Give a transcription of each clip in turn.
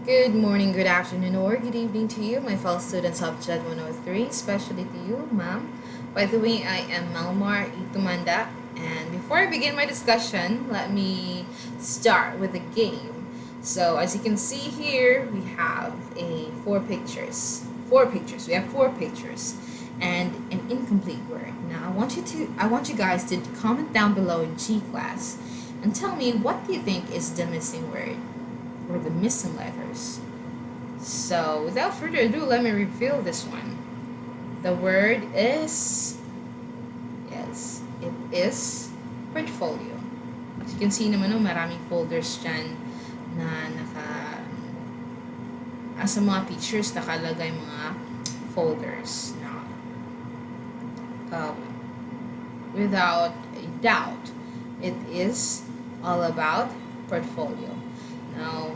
Good morning, good afternoon, or good evening to you, my fellow students of JED 103, especially to you, ma'am. By the way, I am Malmar Itumanda, and before I begin my discussion, let me start with a game. So, as you can see here, we have four pictures. Four pictures. We have four pictures and an incomplete word. Now, I want you guys to comment down below in G class and tell me what do you think is the missing word or the missing letters. So, without further ado, let me reveal this one. The word is, yes, it is portfolio. As you can see naman, no, maraming folders dyan na sa mga pictures, nakalagay mga folders. Now, without a doubt, it is all about portfolio. Now,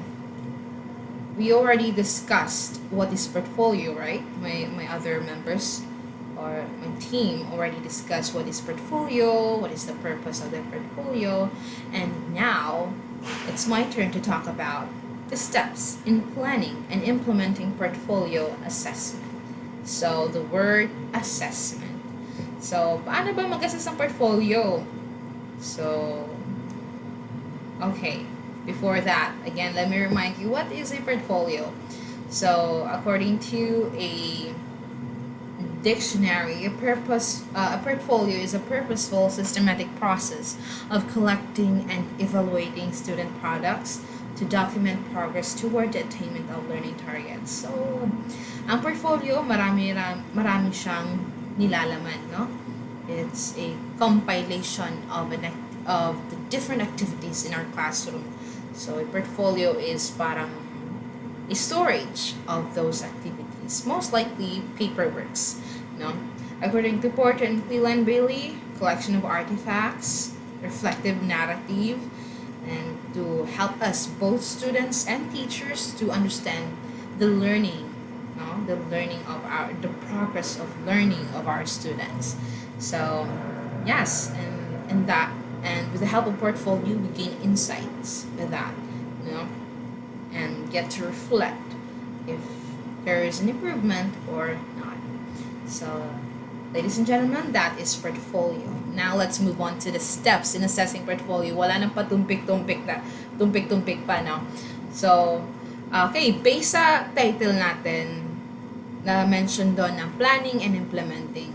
we already discussed what is portfolio, right? My other members or my team already discussed what is portfolio, what is the purpose of the portfolio, and now it's my turn to talk about the steps in planning and implementing portfolio assessment. So, the word assessment. So, paano ba mag-assess ng portfolio? So, okay. Before that, again, let me remind you what is a portfolio. So, according to a dictionary, a portfolio is a purposeful, systematic process of collecting and evaluating student products to document progress toward the attainment of learning targets. So, ang portfolio, marami siyang nilalaman, no? It's a compilation of the different activities in our classroom. So a portfolio is parang a storage of those activities, most likely paperworks. No? According to Porter and Cleland Bailey, collection of artifacts, reflective narrative, and to help us, both students and teachers, to understand the learning, no? The progress of learning of our students. So, yes, and with the help of portfolio, we gain insights with that, you know, and get to reflect if there is an improvement or not. So, ladies and gentlemen, that is portfolio. Now, let's move on to the steps in assessing portfolio. Wala nang tumpik-tumpik pa, no? So, okay, based sa title natin, na mention doon ng planning and implementing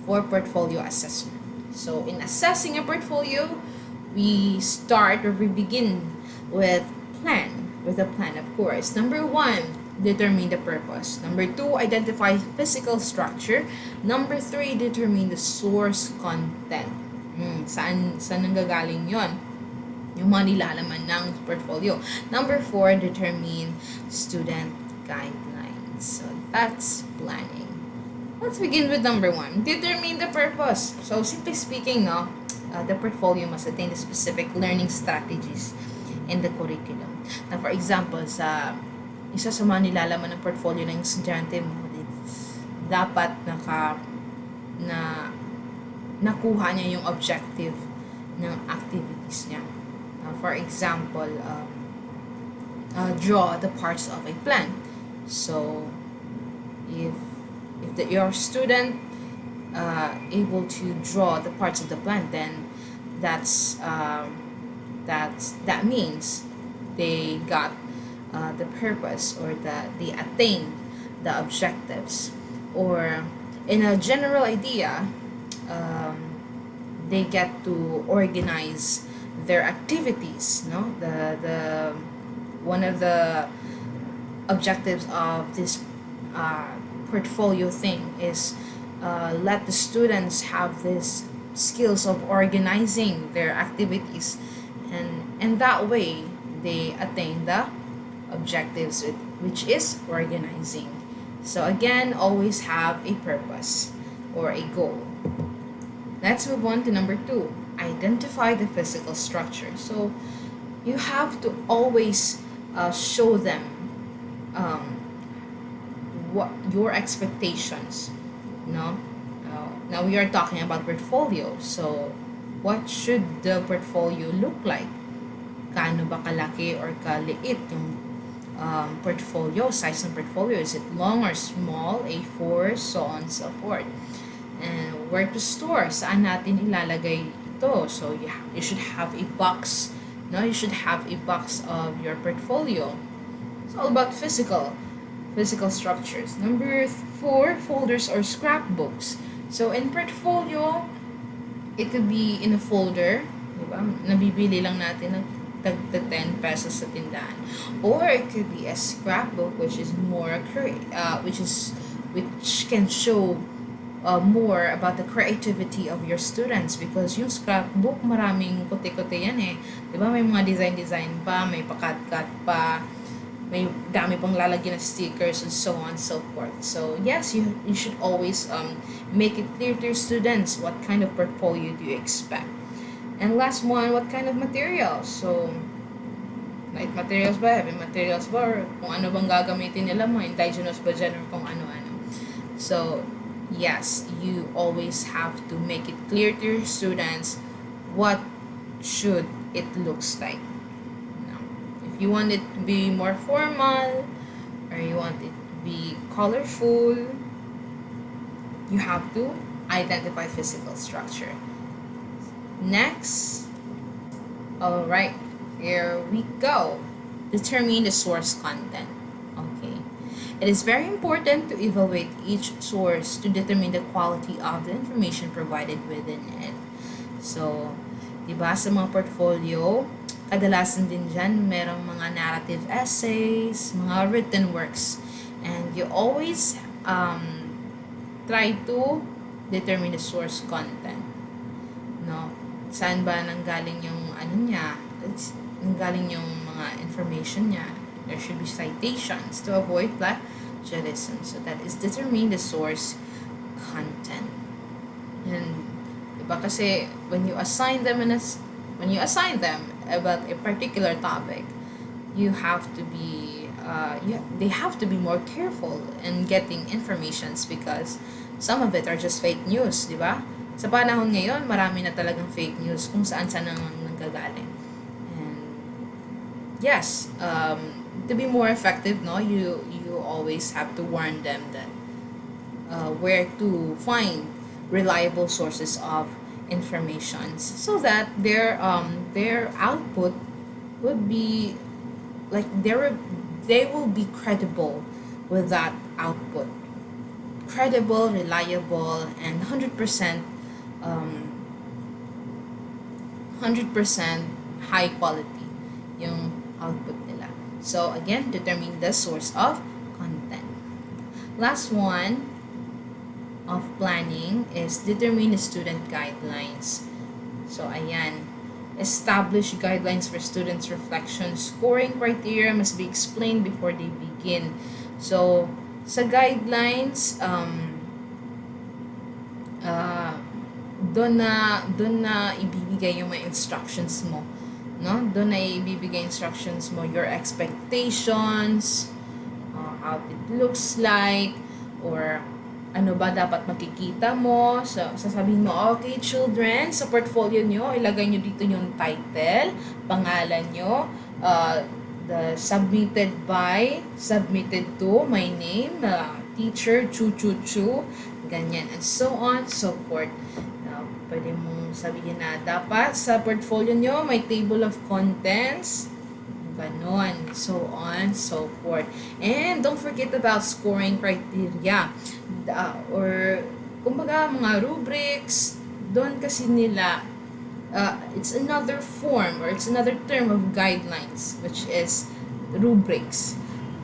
for portfolio assessment. So, in assessing a portfolio, we begin with a plan, of course. Number 1, determine the purpose. Number 2, identify physical structure. Number 3, determine the source content. Saan nanggagaling yon? Yung mga nilalaman ng portfolio. Number 4, determine student guidelines. So, that's planning. Let's begin with number 1. Determine the purpose. So, simply speaking, no, the portfolio must attain the specific learning strategies in the curriculum. Now, for example, isa sa mga nilalaman ng portfolio ng estudyante mo, dapat nakuha niya yung objective ng activities niya. Now, for example, draw the parts of a plan. So, if your student able to draw the parts of the plan, then that means they got the purpose, or they attained the objectives. Or in a general idea, they get to organize their activities. No, the one of the objectives of this portfolio thing is let the students have this skills of organizing their activities, and that way they attain the objectives, which is organizing. So again, always have a purpose or a goal. Let's move on to number 2. Identify the physical structure. So you have to always show them what your expectations, no? Now we are talking about portfolio. So, what should the portfolio look like? Gaano ba kalaki or kaliit yung portfolio, size ng portfolio. Is it long or small, A4, so on and so forth. And where to store, saan natin ilalagay ito. So you should have a box. No, you should have a box of your portfolio. It's all about physical structures. Number 4, folders or scrapbooks. So in portfolio, it could be in a folder, di ba? Nabibili lang natin ng tagta 10 pesos sa tindahan. Or it could be a scrapbook which is more which can show more about the creativity of your students, because yung scrapbook maraming kote-kote yan eh. 'Di ba? May mga design pa, may pakat-kat pa, may dami pang lalagyan ng stickers and so on and so forth. So yes, you should always make it clear to your students what kind of portfolio do you expect. And last one, what kind of materials? So light materials ba, heavy materials ba, or kung ano bang gagamitin nila mo, indigenous ba dyan, or kung ano-ano. So yes, you always have to make it clear to your students what should it looks like. If you want it to be more formal or you want it to be colorful, you have to identify physical structure. Next, all right, here we go. Determine the source content. Okay. It is very important to evaluate each source to determine the quality of the information provided within it. So, diba sa mga portfolio, kadalasan din dyan, merong mga narrative essays, mga written works. And you always try to determine the source content. No? Saan ba nanggaling yung nanggaling yung mga information niya. There should be citations to avoid plagiarism. So that is determine the source content. And diba kasi when you assign them about a particular topic, you have to be they have to be more careful in getting informations, because some of it are just fake news, di ba? Sa panahon ngayon, marami na talagang fake news kung saan nanggagaling. And yes, to be more effective, no, you always have to warn them that where to find reliable sources of informations, so that their output would be like they will be credible with that output, credible, reliable, and 100% 100% high quality yung output nila. So again, determine the source of content. Last one of planning is determine the student guidelines. So ayan, establish guidelines for students' reflection. Scoring criteria must be explained before they begin. So sa guidelines, doon na ibibigay yung mga instructions mo, no? Doon na ibibigay instructions mo, your expectations, how it looks like, or ano ba dapat makikita mo. So, sasabihin mo, okay children, sa portfolio nyo, ilagay nyo dito yung title, pangalan nyo, the submitted to, my name, teacher, chu, ganyan, and so on, so forth. Now, pwede mong sabihin na dapat sa portfolio nyo, may table of contents, ganon, so on, so forth. And don't forget about scoring criteria. Or kumbaga mga rubrics, doon kasi nila it's another form or it's another term of guidelines, which is rubrics.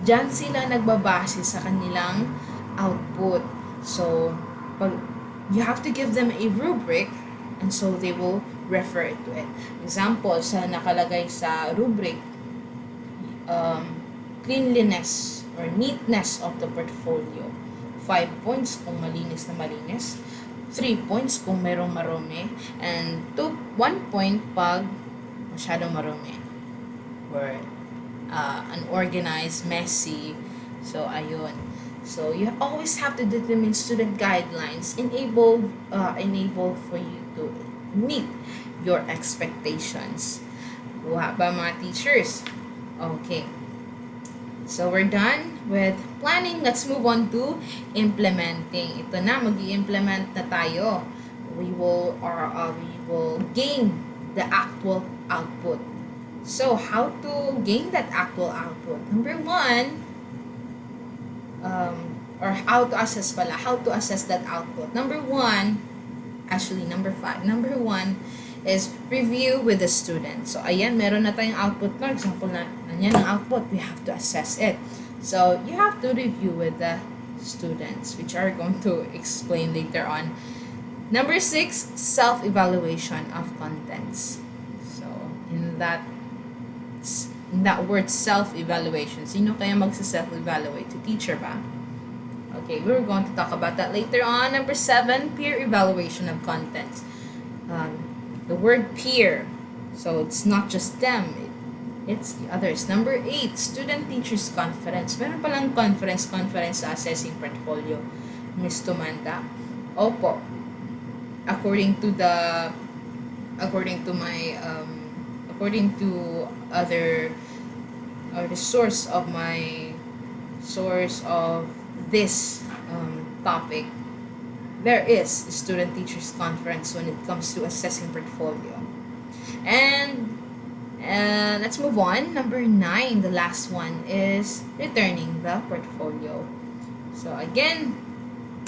Diyan sila nagbabase sa kanilang output. So you have to give them a rubric, and so they will refer to it. Example, sa nakalagay sa rubric, cleanliness or neatness of the portfolio. 5 points kung malinis na malinis, 3 points kung merong marumi, and 1 point pag masyadong marumi, or unorganized, messy. So ayun. So you always have to determine student guidelines, enable for you to meet your expectations. Kuha ba mga teachers? Okay. So we're done with planning. Let's move on to implementing. Ito na, mag-i-implement na tayo. We will gain the actual output. So how to gain that actual output? Number one, or how to assess pala, how to assess that output. Number 5. Number 1 is review with the student. So, ayan, meron na tayong output. For example, nanyan ang output, we have to assess it. So, you have to review with the students, which are going to explain later on. Number 6, self-evaluation of contents. So, in that word self-evaluation, sino kaya magsa-self-evaluate? Si teacher ba? Okay, we're going to talk about that later on. Number 7, peer evaluation of contents. The word peer, so it's not just them, it's the others. Number 8, student-teachers conference. Meron palang conference sa assessing portfolio, Ms. Tumanda. Opo. According to other, or the source of this topic, there is a student-teachers conference when it comes to assessing portfolio. And let's move on. Number 9, the last one, is returning the portfolio. So again,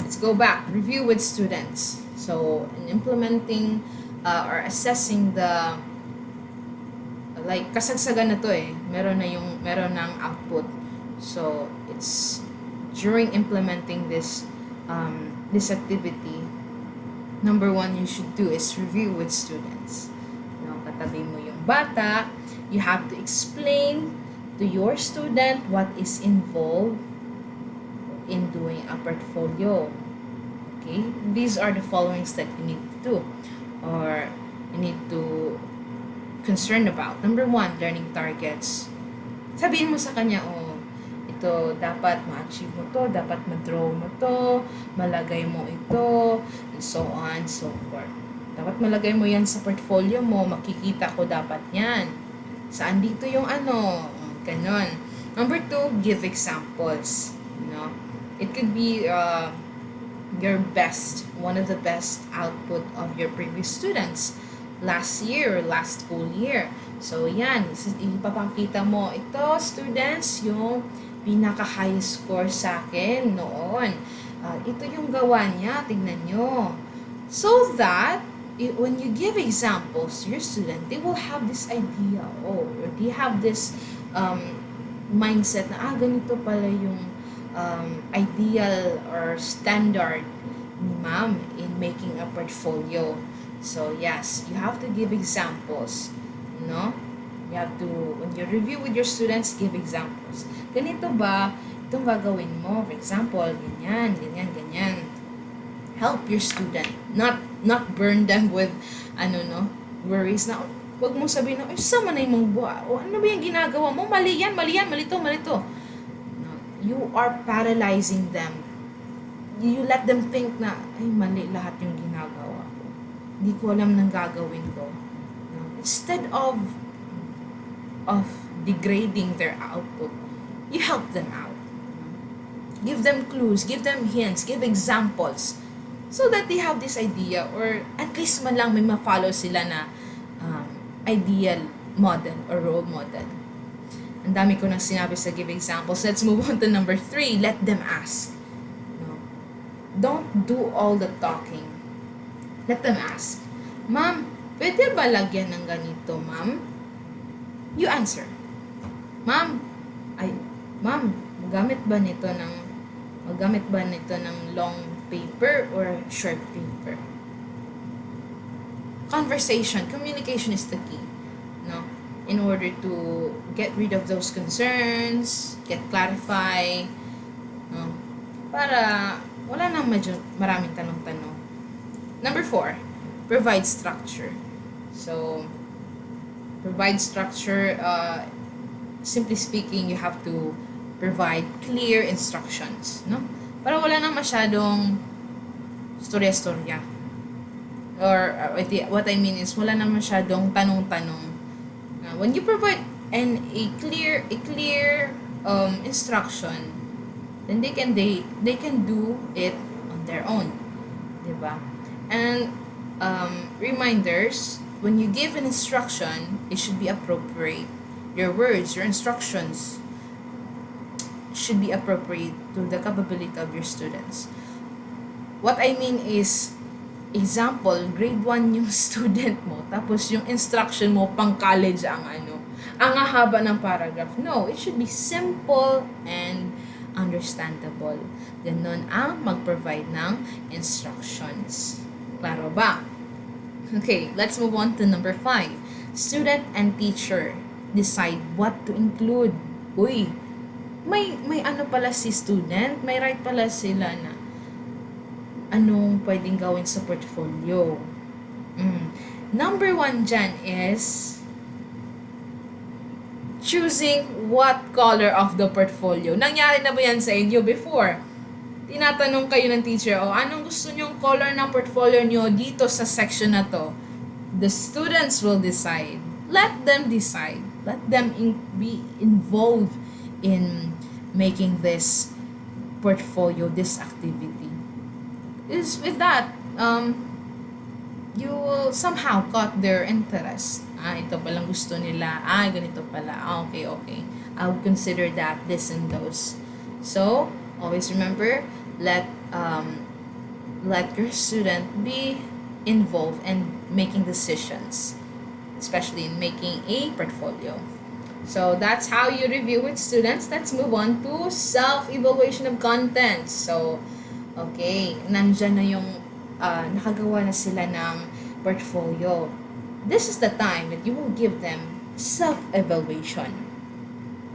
let's go back. Review with students. So in implementing or assessing the, like, kasagsagan na to meron ng output. So it's during implementing this activity, number 1 you should do is review with students. Katabi mo yung bata, you have to explain to your student what is involved in doing a portfolio. Okay, these are the followings that you need to do, or you need to concern about. Number 1, learning targets. Sabihin mo sa kanya, ito, dapat ma-achieve mo to, dapat ma-draw mo to, malagay mo ito, and so on, so forth. Dapat malagay mo yan sa portfolio mo, makikita ko dapat yan. Saan dito yung ganon. Number 2, give examples. It could be your best, one of the best output of your previous students last year or last school year. So, yan, ipapakita mo, ito, students, yung pinaka-high score sa akin noon. Ito yung gawa niya, tignan nyo. So that, when you give examples to your student, they will have this idea, or they have this mindset na, ganito pala yung ideal or standard ni ma'am in making a portfolio. So yes, you have to give examples, You have to, when you review with your students, give examples. Ganito ba, itong gagawin mo? For example, ganyan. Help your student. Not burn them with, worries na, wag mo sabihin na, sama na yung mga ano ba yung ginagawa mo? Mali yan, mali to. No, you are paralyzing them. You let them think na, mali lahat yung ginagawa ko. Hindi ko alam nang gagawin ko. Instead of degrading their output, you help them out. Give them clues, give them hints, give examples, so that they have this idea, or at least man lang may ma-follow sila na ideal model or role model. Ang dami ko nang sinabi sa give examples. Let's move on to number 3, let them ask. Don't do all the talking. Let them ask. Ma'am, pwede ba lagyan ng ganito, ma'am? You answer. Ma'am, magamit ba nito ng long paper or short paper? Conversation, communication is the key, in order to get rid of those concerns, get clarify, para wala nang medyo maraming tanong-tanong. Number 4, provide structure. So, provide structure, simply speaking, you have to provide clear instructions, para wala nang masyadong storya-storya. Or what I mean is, wala nang masyadong tanong-tanong. When you provide a clear instruction, then they can do it on their own, diba? And reminders, when you give an instruction, it should be appropriate. Your words, your instructions should be appropriate to the capability of your students. What I mean is, example, grade 1 yung student mo, tapos yung instruction mo pang college ang haba ng paragraph. No, it should be simple and understandable. Ganon ang mag-provide ng instructions. Klaro ba? Okay, let's move on to number 5. Student and teacher decide what to include. Uy, may ano pala si student, may right pala sila na anong pwedeng gawin sa portfolio. Number 1 dyan is choosing what color of the portfolio. Nangyari na ba yan sa inyo before? Tinatanong kayo ng teacher, anong gusto nyong color ng portfolio nyo dito sa section na to? The students will decide. Let them decide. Let them be involved in making this portfolio, this activity. Is with that, you will somehow caught their interest. Ito palang gusto nila. Ganito pala. Okay. I would consider that, this and those. So, always remember, let your student be involved in making decisions, especially in making a portfolio. So that's how you review with students. Let's move on to self-evaluation of content. So, okay, nandyan na yung nakagawa na sila ng portfolio. This is the time that you will give them self-evaluation.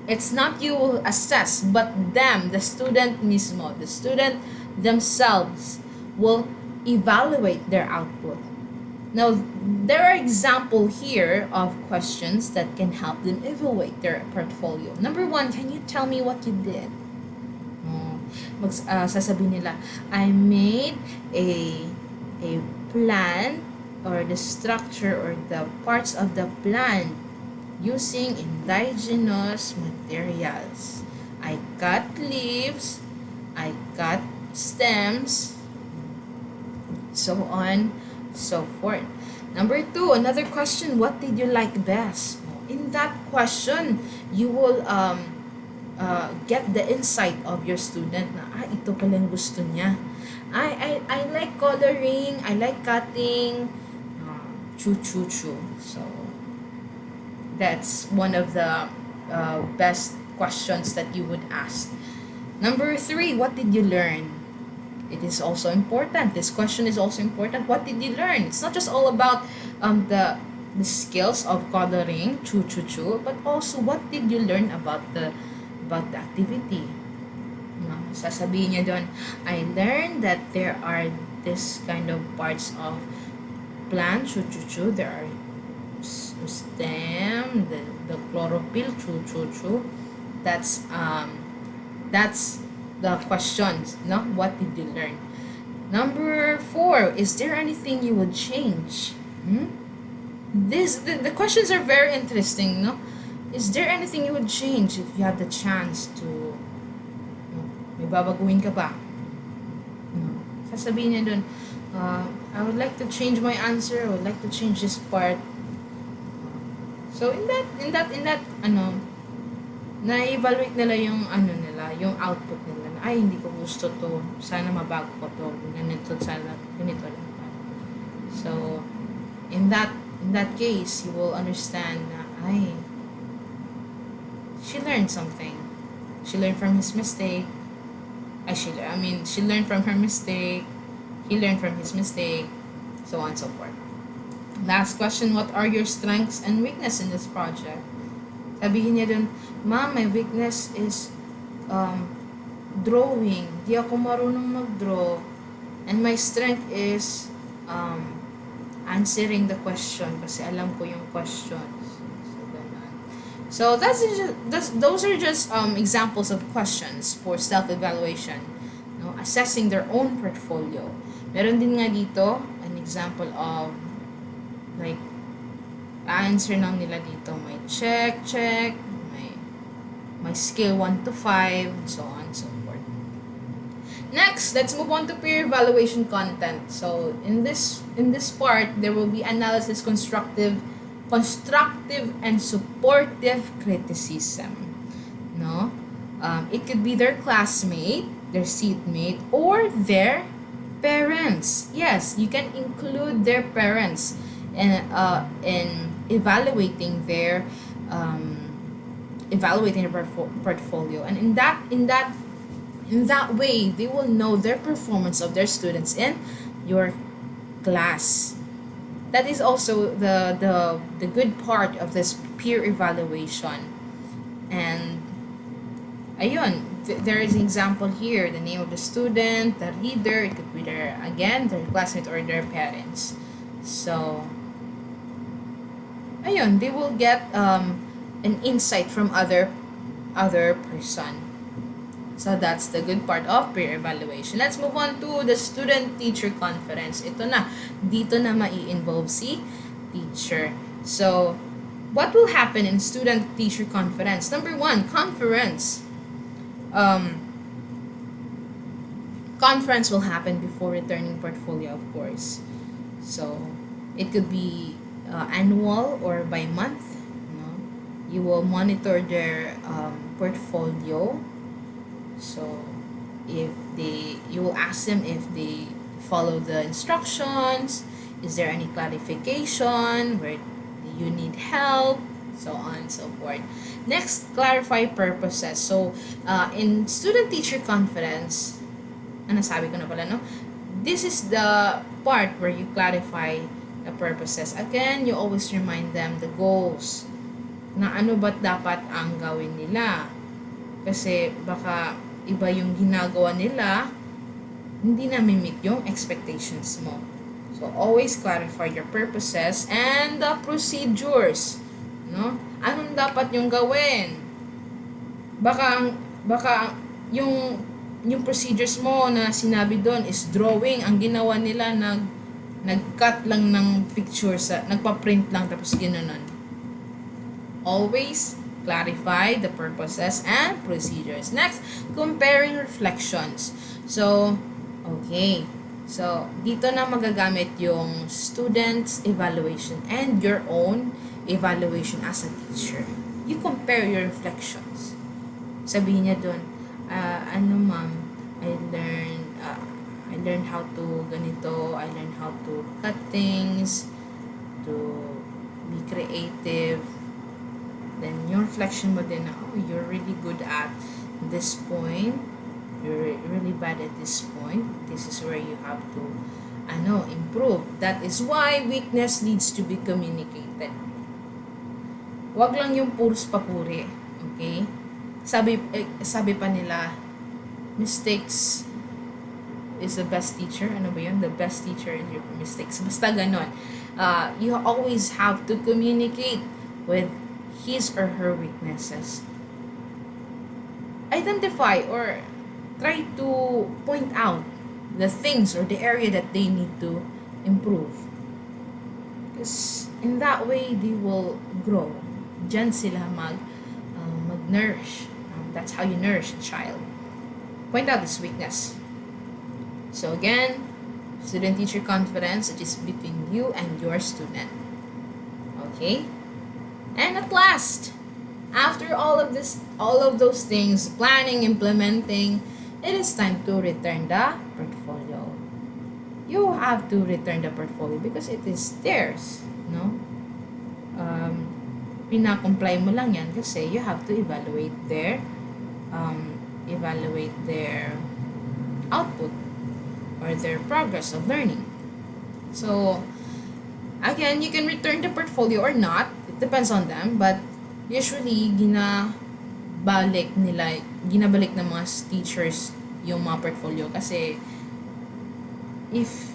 It's not you will assess, but them, the student mismo, the student themselves will evaluate their output. Now, there are examples here of questions that can help them evaluate their portfolio. Number 1, can you tell me what you did? Sasabihin nila, I made a plan, or the structure or the parts of the plant using indigenous materials. I cut leaves, I cut stems, so on, so forth. Number 2, another question, what did you like best? In that question, you will get the insight of your student na, ito pala yung gusto niya. I like coloring, I like cutting, So, that's one of the best questions that you would ask. Number 3, what did you learn? It is also important. This question is also important. What did you learn? It's not just all about the skills of coloring, but also what did you learn about the activity? Sasabihin niya doon, I learned that there are this kind of parts of plant, there are stem, the chlorophyll, that's the questions, no? What did you learn? Number 4, is there anything you would change? The questions are very interesting, no? Is there anything you would change if you had the chance to, may babaguhin ka ba? Sasabihin niya dun, I would like to change my answer, I would like to change this part. So in that na-evaluate nila yung yung output nila. Hindi ko gusto to. Sana mabago ko to. Ganito lang. So in that case, you will understand na she learned something. She learned from his mistake. She learned from her mistake. He learned from his mistake. So on and so forth. Last question, what are your strengths and weakness in this project? Sabihin niya dun, Ma'am, my weakness is drawing. Di ako marunong mag-draw. And my strength is answering the question kasi alam ko yung questions. So those are just examples of questions for self-evaluation. Assessing their own portfolio. Meron din nga dito an example of answer lang nila dito. May check, my scale 1 to 5, so on and so forth. Next, let's move on to peer evaluation content. So in this part, there will be analysis, constructive and supportive criticism. No, it could be their classmate, their seatmate, or their parents. Yes, you can include their parents in um, evaluating their portfolio, and in that way, they will know their performance of their students in your class. That is also the good part of this peer evaluation. And ayun, there is an example here, the name of the student, the reader, it could be their classmate or their parents. So ayun, they will get an insight from other person. So that's the good part of peer evaluation. Let's move on to the student-teacher conference. Dito na mai-involve si teacher. So, what will happen in student-teacher conference? Number 1, conference. Conference will happen before returning portfolio, of course. So, it could be annual or by month. You will monitor their portfolio. So you will ask them if they follow the instructions, is there any clarification, where do you need help, so on and so forth. Next, clarify purposes. So in student-teacher conference, nasabi ko na pala, no? This is the part where you clarify the purposes. Again, you always remind them the goals, na ano ba't dapat ang gawin nila. Kasi baka iba yung ginagawa nila, hindi na meet yung expectations mo. So, always clarify your purposes and the procedures. No? Anong dapat yung gawin? Baka yung procedures mo na sinabi doon is drawing. Ang ginawa nila, nag-cut lang ng picture, nagpa-print lang tapos ginanon. Always clarify the purposes and procedures. Next, comparing reflections. So, okay. So, dito na magagamit yung student's evaluation and your own evaluation as a teacher. You compare your reflections. Sabihin niya doon, ma'am, I learned how to ganito, I learned how to cut things, to be creative. Then your reflection mo din na, you're really good at this point, you're really bad at this point, this is where you have to improve. That is why weakness needs to be communicated. Wag lang yung puros papuri, okay? Sabi pa nila, mistakes is the best teacher. Ano ba yun? The best teacher is your mistakes. Basta ganon. You always have to communicate with his or her weaknesses. Identify or try to point out the things or the area that they need to improve. Because in that way, they will grow. Diyan sila mag-nourish. That's how you nourish a child. Point out this weakness. So again, student-teacher conference, it is between you and your student. Okay? And at last, after all of those things, planning, implementing, it is time to return the portfolio. You have to return the portfolio because it is theirs, no? Pina-comply mo lang yan kasi you have to evaluate their output or their progress of learning. So, again, you can return the portfolio or not. Depends on them, but usually ginabalik ng mga teachers yung mga portfolio kasi if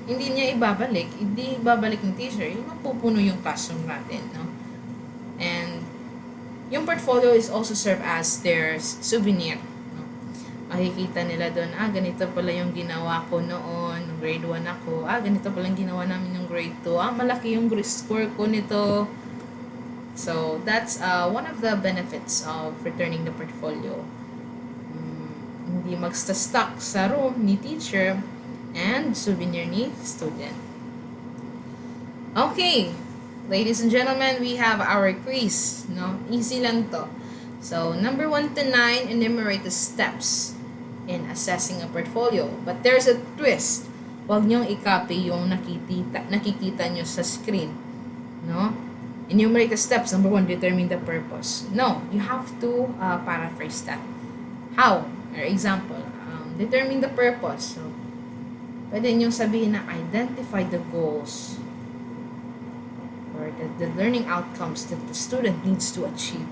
hindi niya ibabalik, hindi babalik ng teacher, mapupuno yung classroom natin, no? And yung portfolio is also serve as their souvenir, no? Makikita nila doon, ganito pala yung ginawa ko noon, grade 1 ako, ganito pala yung ginawa namin yung grade 2, malaki yung score ko nito. So that's one of the benefits of returning the portfolio. Hindi magsta-stuck sa room ni teacher and souvenir ni student. Okay, ladies and gentlemen, we have our quiz. No? Easy lang to. So, number 1 to 9, enumerate the steps in assessing a portfolio. But there's a twist. Huwag niyong i-copy yung nakikita nyo sa screen. No? Enumerate the steps. Number 1, determine the purpose. No, you have to paraphrase that. How? Or example, determine the purpose. So, pwede niyong sabihin na identify the goals or the learning outcomes that the student needs to achieve.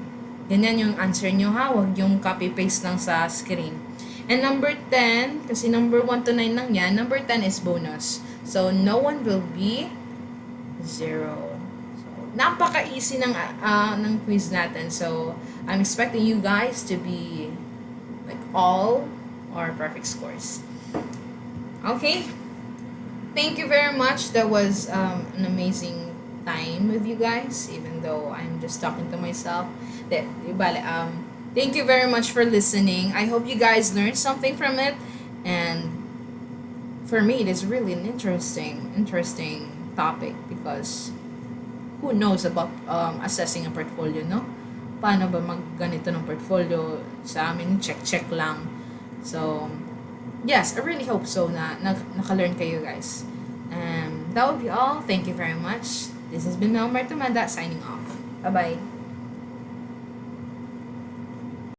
Ganyan yung answer nyo ha, huwag yung copy-paste lang sa screen. And number 10, kasi number 1 to 9 lang yan, number 10 is bonus. So, no one will be 0. So, napaka-easy ng quiz natin. So, I'm expecting you guys to be like all or perfect scores. Okay? Thank you very much. That was an amazing time with you guys, even though I'm just talking to myself. Thank you very much for listening. I hope you guys learned something from it, and for me, it is really an interesting topic because who knows about assessing a portfolio, no? Paano ba magganito ng portfolio? Sa amin, check lang. So, yes, I really hope so na naka-learn kayo guys. That would be all. Thank you very much. This has been Mel Martumanda signing off. Bye-bye.